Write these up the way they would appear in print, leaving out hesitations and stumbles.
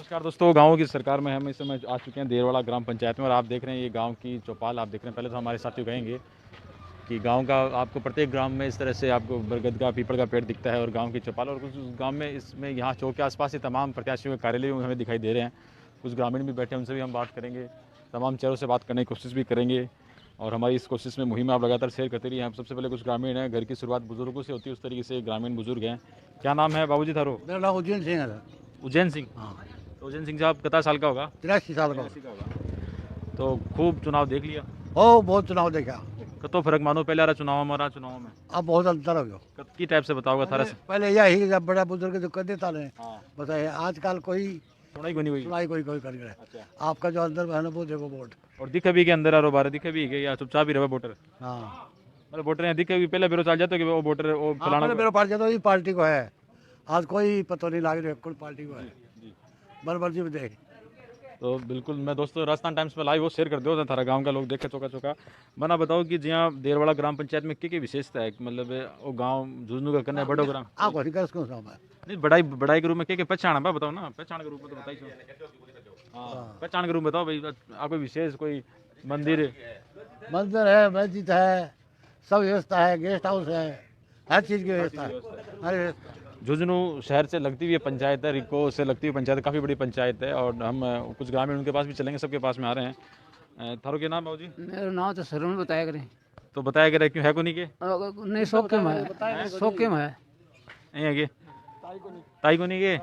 नमस्कार दोस्तों, गाँव की सरकार में हम इस समय आ चुके हैं देरवाड़ा ग्राम पंचायत में और आप देख रहे हैं ये गांव की चौपाल आप देख रहे हैं। पहले तो हमारे साथियों कहेंगे कि गांव का आपको प्रत्येक ग्राम में इस तरह से आपको बरगद का पीपल का पेड़ दिखता है और गांव की चौपाल और कुछ गांव में इसमें यहाँ चौक के आसपास ये तमाम प्रत्याशियों के कार्यालय हमें दिखाई दे रहे हैं। कुछ ग्रामीण भी बैठे हैं, उनसे भी हम बात करेंगे, तमाम चेहरों से बात करने की कोशिश भी करेंगे और हमारी इस कोशिश में मुहिम आप लगातार शेयर करते रहिए। हम सबसे पहले कुछ ग्रामीण हैं, घर की शुरुआत बुजुर्गों से होती है, उस तरीके से ग्रामीण बुजुर्ग हैं। क्या नाम है बाबूजी थारो? मेरा नाम उज्जैन सिंह है सर। उज्जैन सिंह। हाँ, तो उज्जैन सिंह साहब कितना साल का होगा? 83 साल का। तो खूब चुनाव देख लिया? हो बहुत चुनाव देखा। कतो फर्क मानो पहले आ रहा चुनाव में और चुनाव में अब बहुत अंतर हो गया। की टाइप से बताओगे थारा से? पहले यही जब बड़ा बुजुर्ग जो कर देता रहे हाँ। बस आजकल कोई सुनाई को नहीं हुई। सुनाई कोई कर रहा है। अच्छा। आपका जो अंदर है ना वो देखो वोट। और दिखे भी के अंदर आरो बाहर दिखे भी के या चुपचाप ही रहे वोटर? हाँ, मतलब वोटर यहाँ दिखे भी पहले बेरो चल जाते कि वो वोटर वो फलाना मेरा पार्टी तो ये पार्टी को है। आज कोई पता नहीं लग रहा है, कोई पार्टी को है जी। बराबर जी देख। तो बिल्कुल मैं दोस्तों राजस्थान टाइम्स में लाइव वो शेयर कर दो थारा गांव का लोग देखे चौका चौका बना बताओ कि जहाँ देरवाड़ा ग्राम पंचायत में क्या विशेषता है, मतलब वो गांव झुंझुनू का करना है बड़ो ग्राम आपको नहीं कर उसको समझ नहीं बड़ाई के रूप में क्या पहचान है बताओ ना, पहचान के रूप में तो बताइए। हाँ पहचान के रूप में बताओ भाई, आपको विशेष कोई मंदिर है, मस्जिद है, सब व्यवस्था है, गेस्ट हाउस है, हर चीज़ की व्यवस्था है, हर व्यवस्था। झुंझुनू शहर से लगती हुई पंचायत है, रिको से लगती हुई पंचायत, काफ़ी बड़ी पंचायत है और हम कुछ ग्रामीण उनके पास भी चलेंगे, सबके पास में आ रहे हैं। थारो के नाम बाबू जी? मेरा नाम तो सर में बताया करें। तो बताया करें क्यों है को नहीं के? नहीं शौक के है, शौक के है नहीं है के ताई को नहीं के?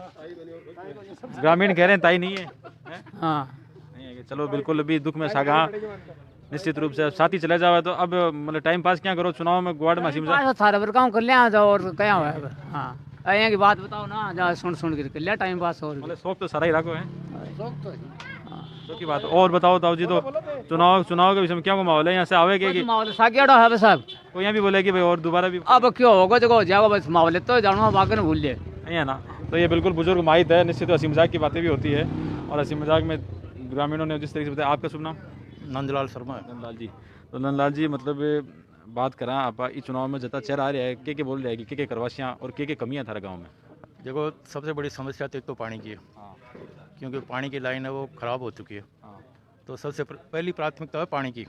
ग्रामीण कह रहे हैं ताई नहीं है, हाँ। नहीं है के? चलो बिल्कुल अभी दुख में सागा निश्चित रूप से साथी चले जाओ तो अब मतलब टाइम पास क्या करो चुनाव में गुआड़ में हसीम पास सारा पर काम कर लिया जाओ और क्या हुआ है। हाँ अये की बात बताओ ना, जा सुन कर लिया टाइम पास और मतलब शौक तो सारा ही रखो है शौक तो है। तो की बात और बताओ ताऊ जी, तो चुनाव के विषय में क्या माहौल है यहाँ से आवे के माहौल साकियाड़ा है साहब। कोई यहाँ भी बोले कि भाई और दोबारा भी अब क्यों होगा जो जाओ बस माहौल तो जानो बाकी भूल ले नहीं है ना। तो ये बिल्कुल बुजुर्ग माहित है, निश्चित हंसी मजाक की बातें भी होती है और हंसी मजाक में ग्रामीणों ने जिस तरीके से बताया। आपका शुभ नाम? नंदलाल शर्मा है। नंदलाल जी। तो नंदलाल जी मतलब बात करा आप इस चुनाव में जता चेहरा आ रहा है के बोल रहा है कि के करवासियाँ और के कमियाँ थारा गाँव में? देखो सबसे बड़ी समस्या तो एक तो पानी की है, क्योंकि पानी की लाइन है वो ख़राब हो चुकी है। तो सबसे पहली प्राथमिकता है पानी की,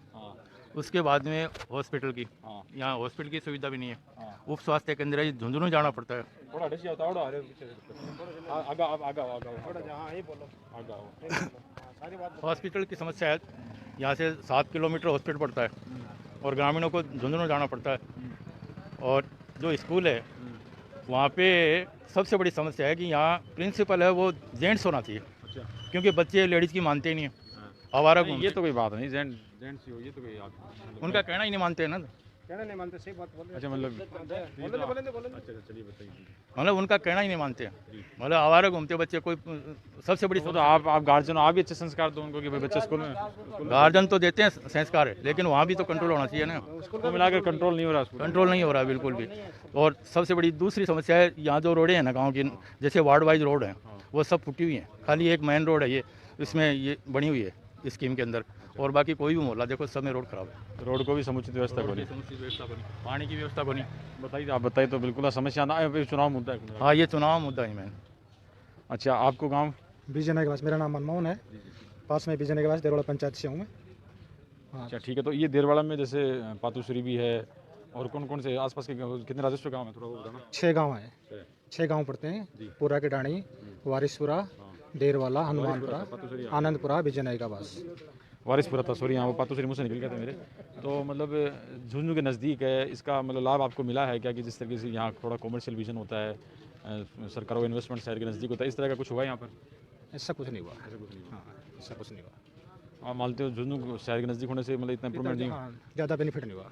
उसके बाद में हॉस्पिटल की। यहाँ हॉस्पिटल की सुविधा भी नहीं है, उप स्वास्थ्य केंद्र है, झुंझुनू जाना पड़ता है। हॉस्पिटल की समस्या है, यहाँ से 7 किलोमीटर हॉस्पिटल पड़ता है और ग्रामीणों को झुंझुनू जाना पड़ता है। और जो स्कूल है वहाँ पे सबसे बड़ी समस्या है कि यहाँ प्रिंसिपल है वो जेंट्स होना चाहिए, क्योंकि बच्चे लेडीज़ की मानते ही नहीं है, आवारा ये तो कोई बात नहीं, जेंट्स हो ये तो कोई उनका कहना ही नहीं मानते हैं ना। कहना नहीं मानते, सही बात बोल रहे हैं। अच्छा मतलब बोलेंगे। अच्छा चलिए बताइए। मतलब उनका कहना ही नहीं मानते हैं, मतलब आवारा घूमते बच्चे। कोई सबसे बड़ी तो आप गार्जियन आप भी अच्छे संस्कार दो उनको कि भाई बच्चे स्कूल में गार्जियन तो देते हैं संस्कार है, लेकिन वहाँ भी तो कंट्रोल होना चाहिए ना। को मिलाकर कंट्रोल नहीं हो रहा स्कूल में। कंट्रोल नहीं हो रहा है बिल्कुल भी। और सबसे बड़ी दूसरी समस्या है, यहाँ जो रोडें हैं ना गाँव की, जैसे वार्ड वाइज रोड हैं वो सब फूटी हुई हैं। खाली एक मेन रोड है ये, इसमें ये बनी हुई है स्कीम के अंदर, और बाकी कोई भी मोहल्ला देखो सब में रोड खराब है। रोड को भी समुचित व्यवस्था बनी, समुचित व्यवस्था बनी, पानी की व्यवस्था बनी। बताइए आप बताइए तो बिल्कुल समस्या ना है, चुनाव मुद्दा है। हाँ ये चुनाव मुद्दा ही मैन। अच्छा आपको गाँव? बीजन के पास, मेरा नाम मनमोहन है, पास में बीजन के पास देरवाड़ा पंचायत से हूँ मैं। हाँ अच्छा ठीक है। तो ये देरवाड़ा में जैसे पातुश्री भी है और कौन कौन से आसपास के कितने राजस्व गाँव है थोड़ा वो बताना। 6 गाँव हैं, 6 गाँव पड़ते हैं, पूरा के डाणी, वारिसपुरा, देरवाला, हनुमानपुरा, आनंदपुरा, विजयनगर का पास। वारिसपुरा था, सॉरी यहाँ वो पातुश्री मुँह से निकल गए थे मेरे। तो मतलब झुंझुनू के नज़दीक है, इसका मतलब लाभ आपको मिला है क्या कि जिस तरीके से यहाँ थोड़ा कॉमर्शियल विजन होता है, सरकार को इन्वेस्टमेंट शहर के नज़दीक होता है, इस तरह का कुछ हुआ यहाँ पर? ऐसा कुछ नहीं हुआ, हाँ ऐसा कुछ नहीं हुआ। आप मानते हो झुंझुनू शहर के नज़दीक होने से मतलब इतना इम्प्रूवमेंट नहीं? हाँ ज़्यादा बेनिफिट नहीं हुआ।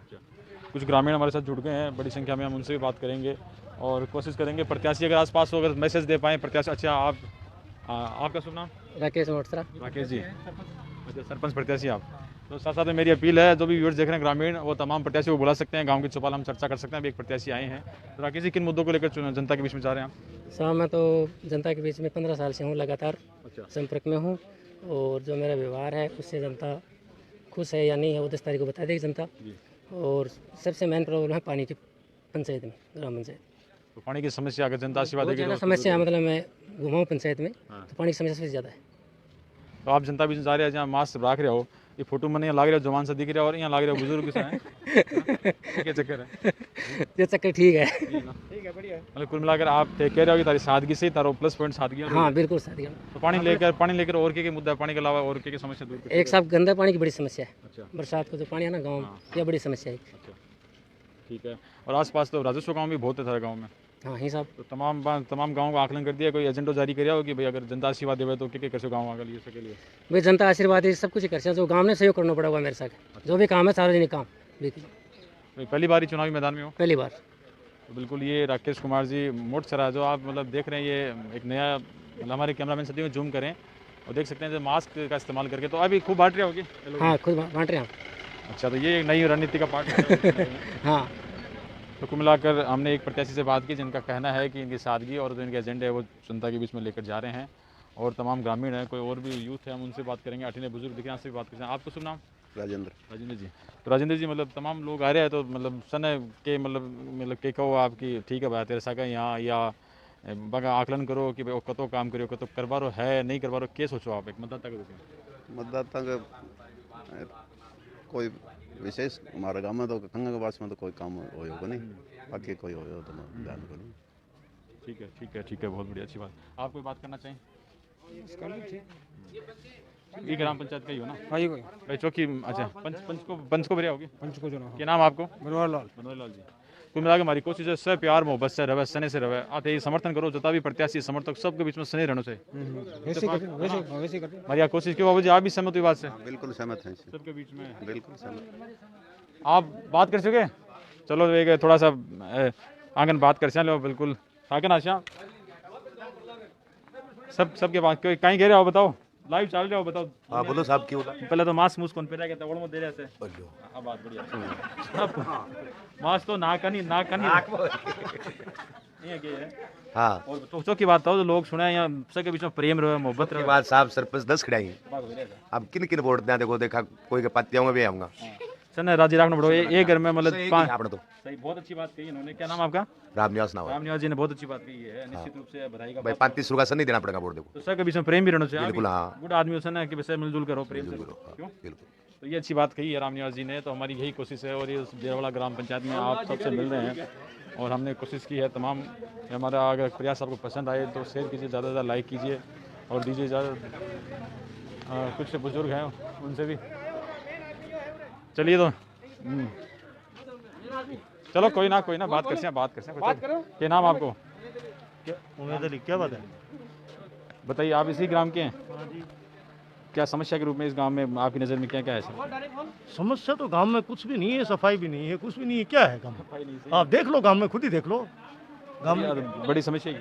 कुछ ग्रामीण हमारे साथ जुड़ गए हैं बड़ी संख्या में, हम उनसे भी बात करेंगे और कोशिश करेंगे प्रत्याशी अगर आसपास हो अगर मैसेज दे पाएँ प्रत्याशी। अच्छा आपका शुभ नाम? राकेश मोटरा। राकेश जी, अच्छा सरपंच प्रत्याशी आप। तो साथ साथ में मेरी अपील है, जो भी व्यूअर्स देख रहे हैं ग्रामीण, वो तमाम प्रत्याशी को बुला सकते हैं, गांव की चौपाल हम चर्चा कर सकते हैं। अभी एक प्रत्याशी आए हैं, तो राकेश जी किन मुद्दों को लेकर जनता के बीच में जा रहे हैं आप? साहब मैं तो जनता के बीच में 15 साल से हूँ, लगातार संपर्क में हूँ, और जो मेरा व्यवहार है उससे जनता खुश है या नहीं है वो 10 तारीख को बता देगी जनता। और सबसे मेन प्रॉब्लम है पानी की पंचायत में, ग्राम पंचायत। तो पानी की समस्या अगर जनता आशीर्वाद बहुत देगी ज़्यादा तो समस्या है, मतलब मैं घुमा हूँ पंचायत में हाँ। तो पानी की समस्या सबसे ज़्यादा है। तो आप जनता बीच जा रहे हैं जहाँ मास्क रख रहे हो, ये फोटो में यहाँ लाग रहे हो जवान सा दिख रहा है और यहाँ लाग रहे हो बुजुर्ग सा है क्या चक्कर है? ये चक्कर ठीक है। ठीक है, बढ़िया है। मतलब कुल मिलाकर आप कह रहे हो कि तारी सादगी से तारो प्लस पॉइंट सादगी है। हाँ बिल्कुल साथी। तो पानी लेकर और क्या मुद्दा है, पानी के अलावा और क्या समस्या दूर एक साहब गंदा पानी की बड़ी समस्या है। अच्छा बरसात को जो पानी है ना गाँव में, यह बड़ी समस्या है। अच्छा ठीक है। और आसपास तो राजस्व गांव भी बहुत है सारे गांव में, हाँ ही साहब। तो तमाम गाँव को आकलन कर दिया, कोई एजेंडा जारी कराया हो कि भाई अगर जनता आशीर्वाद देवे तो क्या कर गाँव के लिए इसके लिए? भाई जनता आशीर्वाद है, सब कुछ ही कर सकते, जो गाँव ने सहयोग करना पड़ा हुआ मेरे साथ, जो भी काम है सार्वजनिक काम। बिल्कुल भाई पहली बार ही चुनावी मैदान में हो? पहली बार। तो बिल्कुल ये राकेश कुमार जी मोट सरा जो आप मतलब देख रहे हैं, ये एक नया मतलब हमारे कैमरामैन साथियों को जूम करें और देख सकते हैं जो मास्क का इस्तेमाल करके, तो अभी खूब बांट रहे होगी। हाँ खुद बांट रहे हैं अच्छा, तो ये एक नई रणनीति का पार्ट है। हाँ। तो कुल मिलाकर हमने एक प्रत्याशी से बात की जिनका कहना है कि इनकी सादगी और जो इनके एजेंडे है वो जनता के बीच में लेकर जा रहे हैं, और तमाम ग्रामीण हैं, कोई और भी यूथ है, हम उनसे बात करेंगे। अठीने बुजुर्ग दिखे से भी बात करेंगे। आपको शुभ नाम? राजेंद्र जी। तो राजेंद्र जी मतलब तमाम लोग आ रहे हैं, तो मतलब सन के मतलब के कहो आपकी ठीक है भाई तेरे साका यहाँ या बगा आकलन करो कि भाई कतो काम करो, कतो करवारो है नहीं करवारो, क्या सोचो आप एक मतदाता के रूप में? मतदाता का कोई विशेष हमारे गाँव में तो खंगा के पास में तो कोई काम होगा नहीं, बाकी कोई हो तो मैं ध्यान करूँ। ठीक है ठीक है ठीक है, बहुत बढ़िया, अच्छी बात। आप कोई बात करना चाहें? ये ग्राम पंचायत का ही हो ना? हाँ ये कोई भाई चौकी, अच्छा पंच को बढ़िया होगी। पंच को जो ना क्या नाम आपको? बनवार लाल। मनोहर लाल जी। कुल मिलाकर हमारी कोशिश है सब प्यार मोहब्बत से रहे, सने से रहे, आते ही समर्थन करो, जता भी प्रत्याशी समर्थक सबके बीच में सने रहना चाहिए। वैसे करते हमारी यहाँ कोशिश की बाबू जी, आप भी सहमत हुई बात से? बिल्कुल सहमत हैं, सबके बीच में बिल्कुल सहमत। आप बात कर सके? चलो एक थोड़ा सा आंगन बात कर लो, बिल्कुल आंगन आशा सबके बात कोई कहीं कह रहे हो बताओ, लाइव चल रहे हो बताओ। हाँ बोलो साहब, क्यों? पहले तो मास्क मुस्क कौन पे रह गया था दे रहे थे। हाँ बात बढ़िया। मास्क तो ना कनी ये क्या है? हाँ और तो की बात हो जो लोग सुने यहाँ सबके बीच में प्रेम रहे, मोहब्बत रहे। बात साहब सरपंच 10 खड़ाई अब किन किन वोट दें, देखो देखा कोई के पत्ते होंगे भी आऊंगा सर ने राजी रखना पड़ो, ये घर में मतलब आपने तो सही बहुत अच्छी बात कही इन्होंने। क्या नाम आपका? रामनिवास नाम है रामनिवास जी ने बहुत अच्छी बात कही है, निश्चित रूप से बधाई का भाई। बात। 35 रुपया से नहीं देना पड़ेगा वोट, देखो तो सबके बीच में प्रेम भी रहना चाहिए। बिल्कुल, हाँ। गुड आदमी से ना कि वैसे मिलजुल करो, प्रेम से बिल्कुल, क्यों? बिल्कुल। तो ये अच्छी बात कही है रामनिवास जी ने। तो हमारी यही कोशिश है, और ये देरवाड़ा ग्राम पंचायत में आप सबसे मिल रहे हैं, और हमने कोशिश की है तमाम। हमारा अगर प्रयास आपको पसंद आए तो शेयर कीजिए, ज़्यादा से ज़्यादा लाइक कीजिए और दीजिए ज़्यादा। कुछ बुजुर्ग हैं उनसे भी चलिए तो चलो कोई ना बात करते हैं। क्या नाम आपको? उम्मीद अली। क्या बात है? बताइए, आप इसी ग्राम के हैं? क्या समस्या के रूप में इस गांव में आपकी नज़र में क्या क्या है सर? समस्या तो गांव में कुछ भी नहीं है, सफाई भी नहीं है, कुछ भी नहीं है। क्या है गांव में? आप देख लो, गांव में खुद ही देख लो। गांव में बड़ी समस्या है।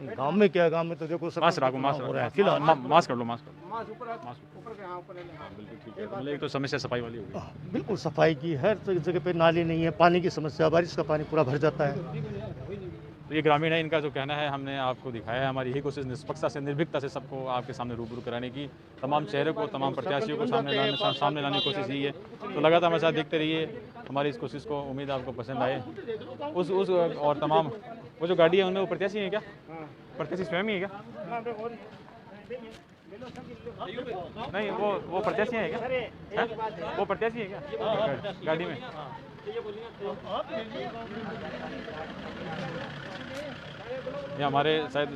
गांव में क्या है? गांव में तो देखो सब मास्क रखो, मास्क हो रहा है रखो, फिलहाल। मास्क कर लो, मास्क बिल्कुल ठीक है। मतलब एक तो समस्या सफाई वाली होगी। बिल्कुल सफाई की, हर जगह पे नाली नहीं है, पानी की समस्या, बारिश का पानी पूरा भर जाता है। तो ये ग्रामीण है, इनका जो कहना है हमने आपको दिखाया है। हमारी यही कोशिश निष्पक्षता से, निर्भीकता से सबको आपके सामने रूबरू कराने की, तमाम चेहरे को, तमाम प्रत्याशियों को सामने लाने की कोशिश यही है। तो लगातार हमारे साथ देखते रहिए हमारी इस कोशिश को, उम्मीद आपको पसंद आए। उस और तमाम वो जो गाड़ी है उनमें वो प्रत्याशी है क्या? प्रत्याशी स्वयं ही है क्या? नहीं, वो प्रत्याशी है क्या? वो प्रत्याशी है क्या गाड़ी में? ये हमारे शायद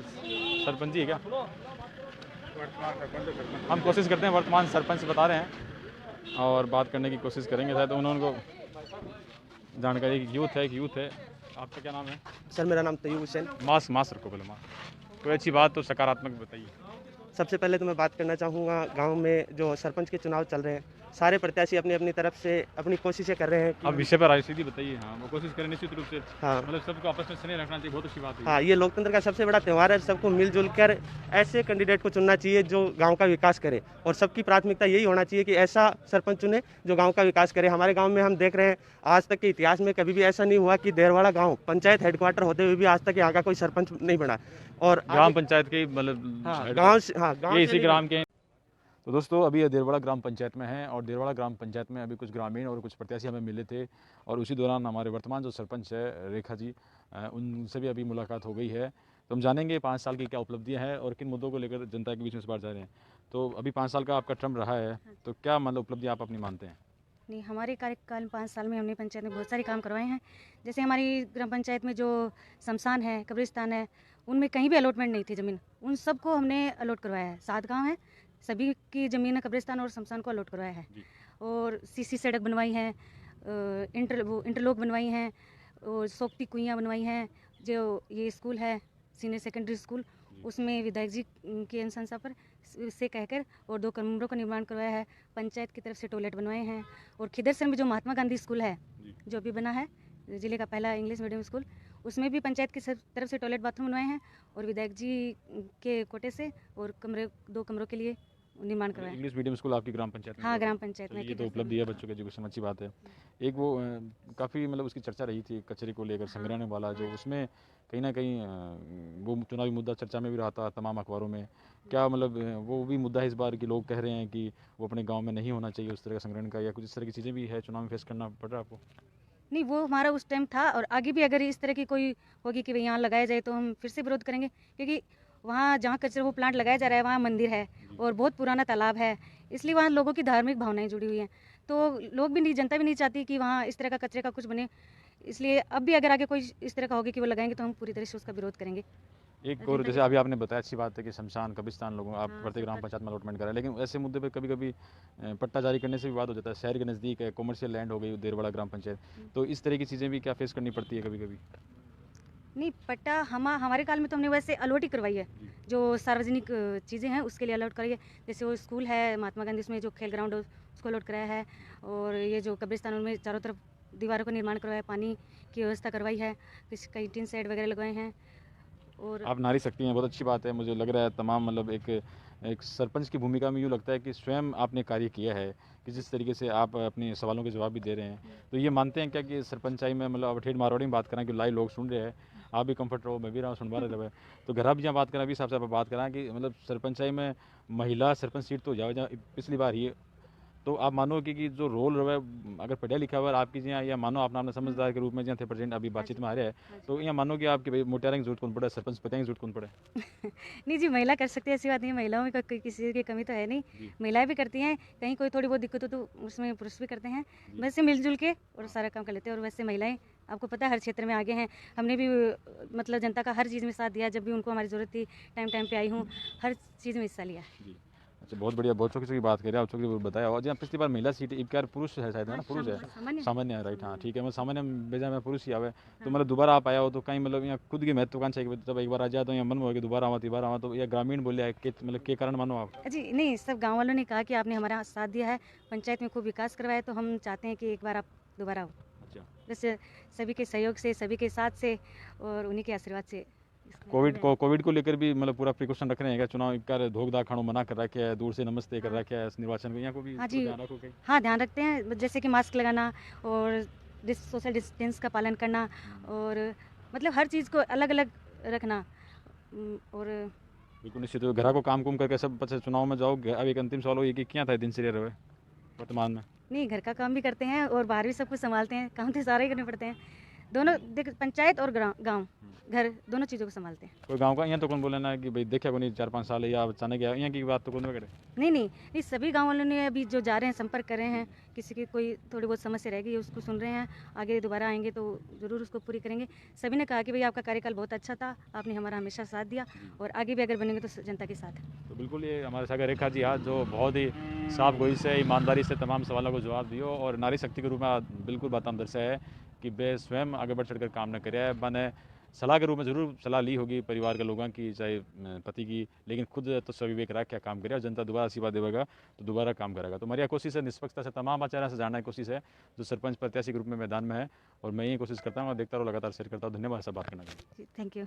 सरपंच जी है क्या? हम कोशिश करते हैं, वर्तमान सरपंच बता रहे हैं और बात करने की कोशिश करेंगे। शायद उन्होंने को जानकारी यूथ है। आपका क्या नाम है? सर मेरा नाम तैयूब हुसैन। मास्क रखो पहले, मास्क। कोई अच्छी बात तो सकारात्मक बताइए। सबसे पहले तो मैं बात करना चाहूँगा, गांव में जो सरपंच के चुनाव चल रहे हैं, सारे प्रत्याशी अपनी अपनी तरफ से अपनी कोशिशें कर रहे हैं कि अब विषय पर आए, सीधी बताइए। हाँ, वो कोशिश करें निश्चित रूप से। हाँ, मतलब सबको आपस में स्नेह रखना चाहिए, बहुत अच्छी बात है। हाँ, ये लोकतंत्र का सबसे बड़ा त्यौहार है। सबको मिलजुल कर ऐसे कैंडिडेट को चुनना चाहिए जो गांव का विकास करे, और सबकी प्राथमिकता यही होना चाहिए कि ऐसा सरपंच चुने जो गांव का विकास करे। हमारे गांव में हम देख रहे हैं, आज तक के इतिहास में कभी भी ऐसा नहीं हुआ कि देरवाड़ा गाँव पंचायत हेडक्वार्टर होते हुए भी आज तक यहाँ का कोई सरपंच नहीं बना। और ग्राम पंचायत के मतलब गाँव इसी ग्राम के। तो दोस्तों अभी ये देरवाड़ा ग्राम पंचायत में है और देरवाड़ा ग्राम पंचायत में अभी कुछ ग्रामीण और कुछ प्रत्याशी हमें मिले थे और उसी दौरान हमारे वर्तमान जो सरपंच है रेखा जी, उनसे भी अभी मुलाकात हो गई है। तो हम जानेंगे 5 साल की क्या उपलब्धियां हैं और किन मुद्दों को लेकर जनता के बीच में इस बार जा रहे हैं। तो अभी 5 साल का आपका टर्म रहा है, तो क्या मतलब उपलब्धि आप अपनी मानते हैं? नहीं, हमारे कार्यकाल में 5 साल में हमने पंचायत में बहुत सारे काम करवाए हैं। जैसे हमारी ग्राम पंचायत में जो शमशान है, कब्रिस्तान है, उनमें कहीं भी अलॉटमेंट नहीं थी ज़मीन, उन सबको हमने अलॉट करवाया है। 7 गांव हैं, सभी की ज़मीन कब्रिस्तान और शमशान को अलॉट करवाया है। और सीसी सड़क बनवाई है, इंटरलॉक बनवाई हैं और सोखती कुइयाँ बनवाई हैं। जो ये स्कूल है सीनियर सेकेंडरी स्कूल, उसमें विधायक जी की अनुशंसा पर से कहकर और 2 कमरों का निर्माण करवाया है। पंचायत की तरफ से टॉयलेट बनवाए हैं और खिदरसर में जो महात्मा गांधी स्कूल है जो भी बना है, ज़िले का पहला इंग्लिश मीडियम स्कूल, उसमें भी पंचायत की तरफ से टॉयलेट बाथरूम बनवाए हैं और विधायक जी के कोटे से और 2 कमरों के लिए निर्माण करवाया है। इंग्लिश मीडियम स्कूल आपकी ग्राम पंचायत में? हाँ, ग्राम पंचायत में। ये तो उपलब्धि है बच्चों के एजुकेशन, अच्छी बात है। एक वो काफ़ी मतलब उसकी चर्चा रही थी कचरे को लेकर, संग्रहण वाला, जो उसमें कहीं ना कहीं वो चुनावी मुद्दा चर्चा में भी रहा था तमाम अखबारों में। क्या मतलब वो भी मुद्दा है इस बार कि लोग कह रहे हैं कि वो अपने गाँव में नहीं होना चाहिए उस तरह का संग्रहण का, या कुछ इस तरह की चीज़ें भी है चुनाव में फेस करना पड़ रहा है आपको? नहीं, वो हमारा उस टाइम था और आगे भी अगर इस तरह की कोई होगी कि भाई यहाँ लगाया जाए तो हम फिर से विरोध करेंगे, क्योंकि वहाँ जहाँ कचरा वो प्लांट लगाया जा रहा है वहाँ मंदिर है और बहुत पुराना तालाब है, इसलिए वहाँ लोगों की धार्मिक भावनाएं जुड़ी हुई हैं। तो लोग भी नहीं, जनता भी नहीं चाहती कि वहाँ इस तरह का कचरे का कुछ बने, इसलिए अब भी अगर आगे कोई इस तरह का होगी कि वो लगाएंगे तो हम पूरी तरह से उसका विरोध करेंगे। एक और जैसे अभी आपने बताया, अच्छी बात है कि शमशान कब्रिस्तान लोगों आप प्रत्येक ग्राम पंचायत में अलॉटमेंट करें, लेकिन ऐसे मुद्दे पे कभी कभी पट्टा जारी करने से भी बात हो जाता है। शहर के नज़दीक है, कॉमर्शियल लैंड हो गई देरवाड़ा ग्राम पंचायत, तो इस तरह की चीज़ें भी क्या फेस करनी पड़ती है कभी कभी? नहीं, पट्टा हमारे काल में तो हमने वैसे अलॉट ही करवाई है, जो सार्वजनिक चीज़ें हैं उसके लिए अलॉट कराई है। जैसे वो स्कूल है महात्मा गांधी, उसमें जो खेल ग्राउंड है उसको अलॉट कराया है, और ये जो कब्रिस्तान उनमें चारों तरफ दीवारों का निर्माण करवाया है, पानी की व्यवस्था करवाई है, कई टीन शेड वगैरह लगवाए हैं। और आप नारी शक्ति हैं, बहुत अच्छी बात है। मुझे लग रहा है तमाम मतलब एक सरपंच की भूमिका में यूँ लगता है कि स्वयं आपने कार्य किया है कि जिस तरीके से आप अपने सवालों के जवाब भी दे रहे हैं। तो ये मानते हैं क्या कि सरपंचाई में मतलब अब ठेठ मारवाड़ी में बात करें कि लाइव लोग सुन रहे हैं, आप भी कंफर्ट रहो, मैं भी रहा हूँ, सुनवा रहे, तो घर आप जहाँ बात करें अभी हिसाब से आप बात करें कि मतलब सरपंचाई में महिला सरपंच सीट तो जाओ जहाँ पिछली बार ही, तो आप मानो कि जो रोल रहा है अगर पढ़ा लिखा हुआ आपकी यहाँ, या मानो आपने समझदार के रूप में जहाँ थे प्रेजेंट अभी बातचीत में आ रहा है, तो यहाँ मानो कि आपकी भाई मोटारिंग जरूरत कौन पड़े, सरपंच पता जरूरत कौन पड़े? नहीं जी, महिला कर सकती है, ऐसी बात नहीं है, महिलाओं में कोई किसी चीज़ की कमी तो है नहीं, महिलाएं भी करती हैं। कहीं कोई थोड़ी बहुत दिक्कत हो तो उसमें पुरुष भी करते हैं, वैसे मिलजुल के और सारा काम कर लेते हैं। और वैसे महिलाएं आपको पता है हर क्षेत्र में आगे हैं। हमने भी मतलब जनता का हर चीज़ में साथ दिया, जब भी उनको हमारी ज़रूरत थी टाइम पे आई हूँ, हर चीज़ में हिस्सा लिया। अच्छा, बहुत बढ़िया, बहुत चौकी की बात करें आप, चौकी बताया। और जहाँ पिछली बार महिला सीट एक बार पुरुष है शायद, है ना? पुरुष है, सामान्य है, राइट? हाँ ठीक है, मैं सामान्य भेजा मैं पुरुष ही आवे, तो मतलब दोबारा आप आया हो तो कहीं मतलब यहाँ खुद की महत्वाकांक्षा है कि जब एक बार आ जाए तो यहाँ मन में हो कि दोबारा आवा, तो यह ग्रामीण बोले मतलब के कारण मानो आप? जी नहीं, सब गाँव वालों ने कहा कि आपने हमारा साथ दिया है, पंचायत में खूब विकास करवाया, तो हम चाहते हैं कि एक बार आप दोबारा आओ। अच्छा, वैसे सभी के सहयोग से, सभी के साथ से और उन्हीं के आशीर्वाद से। कोविड को लेकर भी मतलब पूरा प्रिकॉशन रख रहे हैं क्या? चुनाव कर धोखधा खानो मना कर रखे है, दूर से नमस्ते कर रखे है निर्वाचन में, यहाँ को भी हाँ जी, ध्यान रखो? हाँ ध्यान रखते हैं, जैसे कि मास्क लगाना और सोशल डिस्टेंस का पालन करना, और मतलब हर चीज़ को अलग अलग रखना। और बिल्कुल निश्चित, घर को काम कुम करके सब पचे चुनाव में जाओ। अब एक अंतिम सवाल हो, ये कि क्या था दिनचर्या रहे वर्तमान में? नहीं, घर का काम भी करते हैं और बाहर भी सब कुछ संभालते हैं, काम तो सारे ही करने पड़ते हैं, दोनों पंचायत और गाँव घर दोनों चीज़ों को संभालते हैं। कोई गांव का यहाँ तो कौन बोले ना कि भाई देखा को नहीं 4-5 साल है या अचानक गया, यहाँ की बात तो कौन करे? नहीं, सभी गाँव वालों ने अभी जो जा रहे हैं संपर्क कर रहे हैं, किसी की कोई थोड़ी बहुत समस्या रहेगी उसको सुन रहे हैं, आगे दोबारा आएंगे तो ज़रूर उसको पूरी करेंगे। सभी ने कहा कि भाई आपका कार्यकाल बहुत अच्छा था, आपने हमारा हमेशा साथ दिया और आगे भी अगर बनेंगे तो जनता के साथ। तो बिल्कुल ये हमारे सागर रेखा जी आज जो बहुत ही साफ गोई से ईमानदारी से तमाम सवालों को जवाब दियो और नारी शक्ति के रूप में बिल्कुल बात हम दर्शाया है कि वे स्वयं आगे बढ़ चढ़कर काम न करे, बने सलाह के रूप में ज़रूर सलाह ली होगी परिवार के लोगों की, चाहे पति की, लेकिन खुद तो स्विवेक रख क्या काम करे और जनता दोबारा आशीर्वाद देगा तो दोबारा काम करेगा। तो हमारी कोशिश है निष्पक्षता से तमाम आचार्य से जानने की कोशिश है जो सरपंच प्रत्याशी के रूप में मैदान में है, और मैं ये कोशिश करता हूँ और देखता रहूँ, लगातार शेयर करता हूँ। धन्यवाद सब बात करने के लिए। Thank you.